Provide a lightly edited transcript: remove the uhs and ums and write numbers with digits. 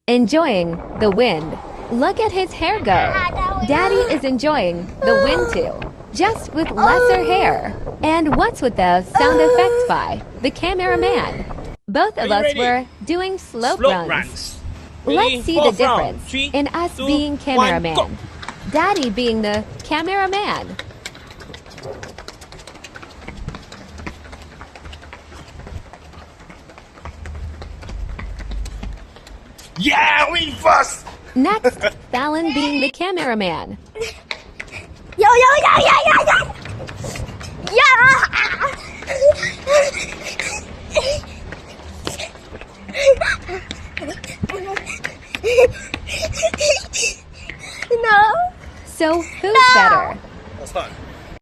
Enjoying the wind. Look at his hair go. Daddy is enjoying the wind too, just with lesser hair. And what's with the sound effects by the cameraman? Both of us were doing slope runs. Ready? Let's see Fourth the round. difference 3, in us 2, being 1, cameraman. go. Daddy being the cameraman. Yeah, we first. Next, Fallon being the cameraman. Yo, yo, yo, yo, yo, yo! Yeah!